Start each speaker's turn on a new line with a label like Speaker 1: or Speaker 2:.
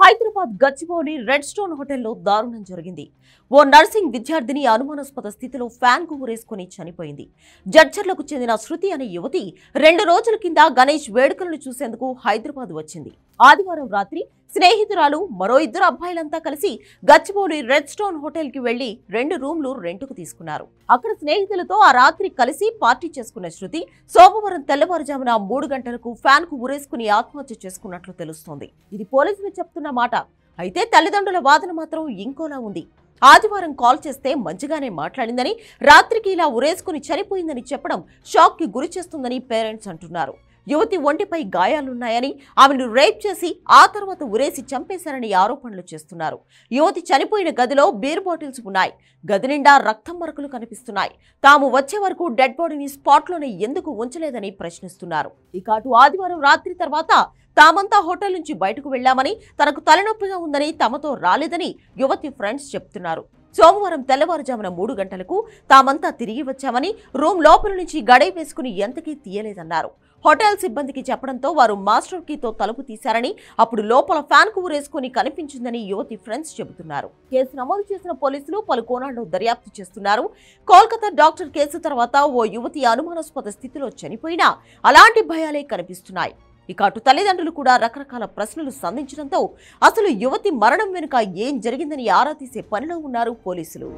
Speaker 1: Hyderabad Gachibowli red stone హోటల్లో దారుణం జరిగింది. ఓ నర్సింగ్ విద్యార్థిని అనుమానాస్పద స్థితిలో ఫ్యాన్ కు ఊరేసుకుని చనిపోయింది. జడ్చర్లకు చెందిన శృతి అనే యువతి 2 రోజుల కింద గణేష్ వేడుకలను చూసేందుకు హైదరాబాద్ వచ్చింది. ఆదివారం రాత్రి స్నేహితురాలు మరో 2 అబ్బాయిలంతా కలిసి గచ్చిబౌలి రెడ్ స్టోన్ హోటల్ కి వెళ్లి 2 రూమ్లు రెంటుకు తీసుకున్నారు. అక్కడ స్నేహితులతో ఆ రాత్రి కలిసి పార్టీ చేసుకున్న శృతి సోమవారం తెల్లవారుజామున 3 గంటలకు ఫ్యాన్ కు ఊరేసుకుని ఆత్మహత్య చేసుకున్నట్లు తెలుస్తోంది. ఇది పోలీసులు చెప్తున్న మాట. అయితే తల్లిదండ్రుల వాదన మాత్రం ఇంకోలా ఉంది. ఆదివారం కాల్ చేస్తే మంచిగానే మాట్లాడిందని, రాత్రికి ఇలా ఉరేసుకుని చనిపోయిందని చెప్పడం షాక్ కి గురి చేస్తుందని పేరెంట్స్ అంటున్నారు. యువతి ఒంటిపై గాయాలున్నాయని, ఆమెను రేప్ చేసి ఆ తర్వాత ఉరేసి చంపేశారని ఆరోపణలు చేస్తున్నారు. యువతి చనిపోయిన గదిలో బీర్ బాటిల్స్ ఉన్నాయి. గది నిండా రక్తం మరకలు కనిపిస్తున్నాయి. తాము వచ్చే వరకు డెడ్ బాడీని స్పాట్లోనే ఎందుకు ఉంచలేదని ప్రశ్నిస్తున్నారు. ఇక అటు ఆదివారం రాత్రి తర్వాత తామంతా హోటల్ నుంచి బయటకు వెళ్లామని, తనకు తలనొప్పిగా ఉందని తమతో రాలేదని యువతి ఫ్రెండ్స్ చెప్తున్నారు. సోమవారం తెల్లవారుజామున 3 గంటలకు తామంతా తిరిగి వచ్చామని, రూమ్ లోపల నుంచి గడై వేసుకుని ఎంతకీ తీయలేదన్నారు. హోటల్ సిబ్బందికి చెప్పడంతో వారు మాస్టర్ కీతో తలుపు తీశారని, అప్పుడు లోపల ఫ్యాన్ కు ఊరేసుకుని కనిపించిందని యువతి ఫ్రెండ్స్ చెబుతున్నారు. కేసు నమోదు చేసిన పోలీసులు పలు కోణాల్లో దర్యాప్తు చేస్తున్నారు. కోల్కతా డాక్టర్ కేసు తర్వాత ఓ యువతి అనుమానాస్పద స్థితిలో చనిపోయినా అలాంటి భయాలే కనిపిస్తున్నాయి. ఇక అటు తల్లిదండ్రులు కూడా రకరకాల ప్రశ్నలు సంధించడంతో అసలు యువతి మరణం వెనుక ఏం జరిగిందని ఆరా తీసే పనిలో ఉన్నారు పోలీసులు.